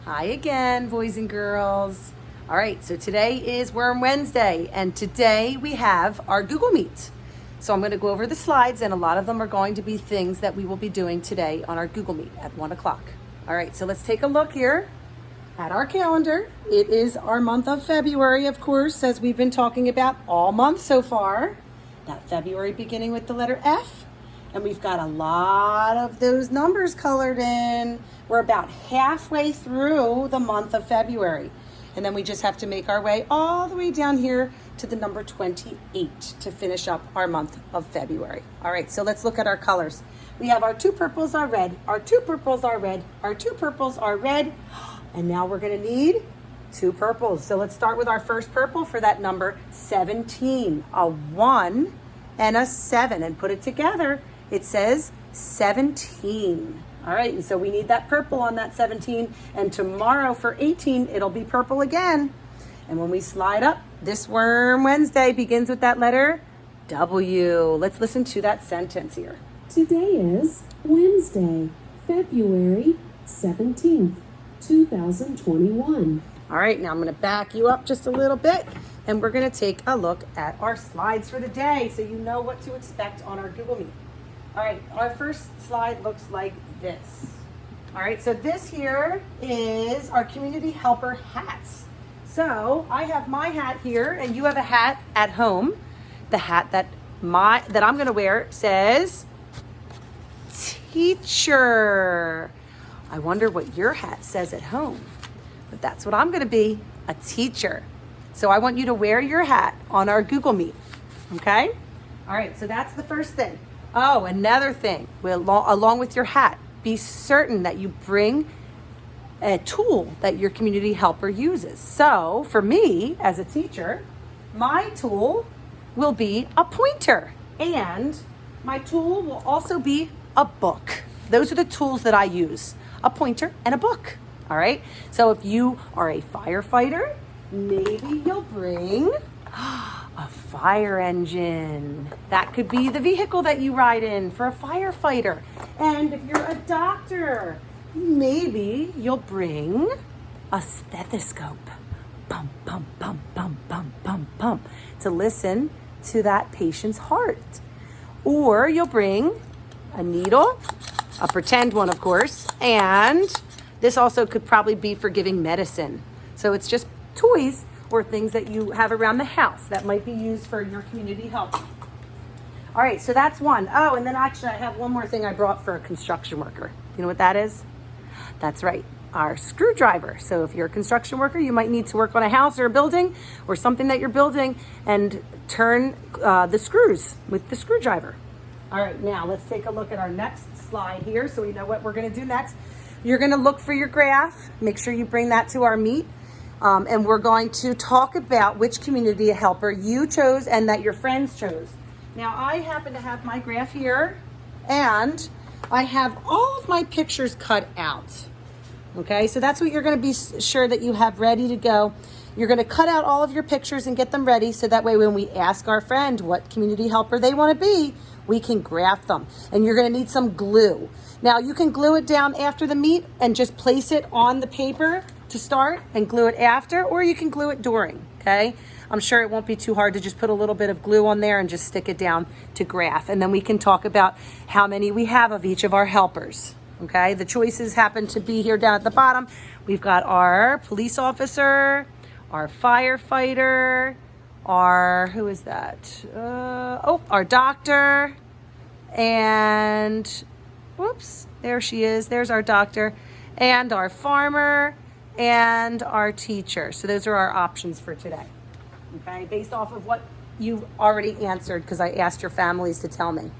Hi again, boys and girls. All right, so today is Worm Wednesday, and today we have our Google Meet. So I'm going to go over the slides, and a lot of them are going to be things that we will be doing today on our Google Meet at 1 o'clock. All right, so let's take a look here at our calendar. It is our month of February, of course, as we've been talking about all month so far. That February beginning with the letter F. And we've got a lot of those numbers colored in. We're about halfway through the month of February. And then we just have to make our way all the way down here to the number 28 to finish up our month of February. All right, so let's look at our colors. We have our two purples are red, our two purples are red, our two purples are red. And now we're gonna need two purples. So let's start with our first purple for that number 17. A 1 and a 7, and put it together. It says 17. All right, and so we need that purple on that 17, and tomorrow for 18, it'll be purple again. And when we slide up, this Worm Wednesday begins with that letter W. Let's listen to that sentence here. Today is Wednesday, February 17th, 2021. All right, now I'm gonna back you up just a little bit, and we're gonna take a look at our slides for the day so you know what to expect on our Google Meet. All right, our first slide looks like this. All right, so this here is our community helper hats. So I have my hat here, and you have a hat at home. The hat that I'm gonna wear says teacher. I wonder what your hat says at home, but that's what I'm gonna be, a teacher. So I want you to wear your hat on our Google Meet, okay? All right, so that's the first thing. Oh, another thing, along with your hat, be certain that you bring a tool that your community helper uses. So for me, as a teacher, my tool will be a pointer, and my tool will also be a book. Those are the tools that I use, a pointer and a book. All right, so if you are a firefighter, maybe you'll bring a fire engine. That could be the vehicle that you ride in for a firefighter. And if you're a doctor, maybe you'll bring a stethoscope. Bum, bum, bum, bum, bum, bum, bum, to listen to that patient's heart. Or you'll bring a needle, a pretend one, of course, and this also could probably be for giving medicine. So it's just toys or things that you have around the house that might be used for your community help. All right, so that's one. Oh, and then actually I have one more thing I brought for a construction worker. You know what that is? That's right, our screwdriver. So if you're a construction worker, you might need to work on a house or a building or something that you're building and turn the screws with the screwdriver. All right, now let's take a look at our next slide here so we know what we're gonna do next. You're gonna look for your graph. Make sure you bring that to our meet. And we're going to talk about which community helper you chose and that your friends chose. Now, I happen to have my graph here, and I have all of my pictures cut out. Okay, so that's what you're going to be sure that you have ready to go. You're going to cut out all of your pictures and get them ready so that way when we ask our friend what community helper they want to be, we can graph them. And you're going to need some glue. Now, you can glue it down after the meet and just place it on the paper to start and glue it after, or you can glue it during, okay? I'm sure it won't be too hard to just put a little bit of glue on there and just stick it down to graph. And then we can talk about how many we have of each of our helpers, okay? The choices happen to be here down at the bottom. We've got our police officer, our firefighter, who is that? Our doctor, and whoops, there she is. There's our doctor, and our farmer, and our teacher. So those are our options for today, okay? Based off of what you've already answered, because I asked your families to tell me.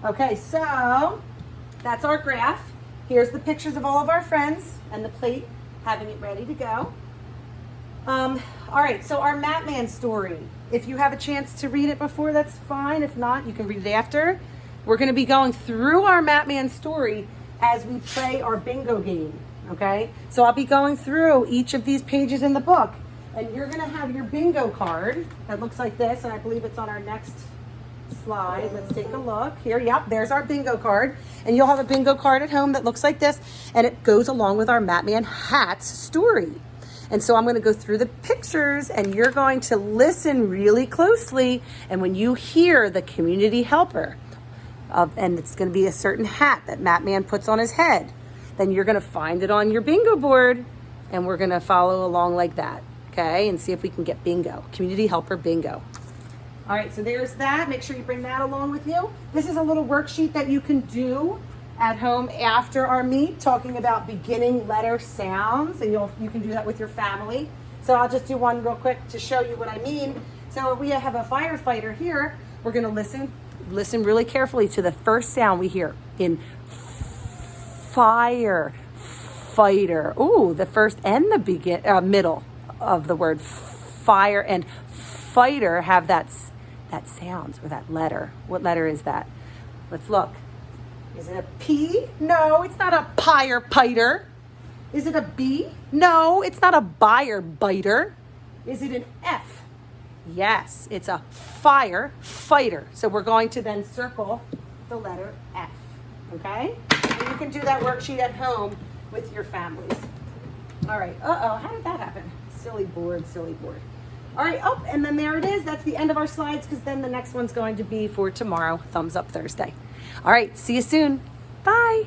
Okay, so that's our graph. Here's the pictures of all of our friends and the plate, having it ready to go. All right, so our Matman story. If you have a chance to read it before, that's fine. If not, you can read it after. We're gonna be going through our Matman story as we play our bingo game. Okay, so I'll be going through each of these pages in the book, and you're gonna have your bingo card that looks like this, and I believe it's on our next slide. Let's take a look here. Yep, there's our bingo card. And you'll have a bingo card at home that looks like this. And it goes along with our Matman hats story. And so I'm going to go through the pictures and you're going to listen really closely. And when you hear the community helper, and it's going to be a certain hat that Matman puts on his head, then you're going to find it on your bingo board and we're going to follow along like that. Okay, and see if we can get bingo, community helper bingo. All right, so there's that. Make sure you bring that along with you. This is a little worksheet that you can do at home after our meet, talking about beginning letter sounds, and you can do that with your family. So I'll just do one real quick to show you what I mean. So we have a firefighter here. We're gonna listen really carefully to the first sound we hear in fire, fighter. Ooh, the first and the middle of the word fire and fighter have that sound or that letter. What letter is that? Let's look. Is it a P? No, it's not a pire-piter. Is it a B? No, it's not a buyer-biter. Is it an F? Yes, it's a firefighter. So we're going to then circle the letter F, okay? And you can do that worksheet at home with your families. All right, how did that happen? Silly board, silly board. All right, and then there it is. That's the end of our slides because then the next one's going to be for tomorrow, Thumbs Up Thursday. All right, see you soon. Bye.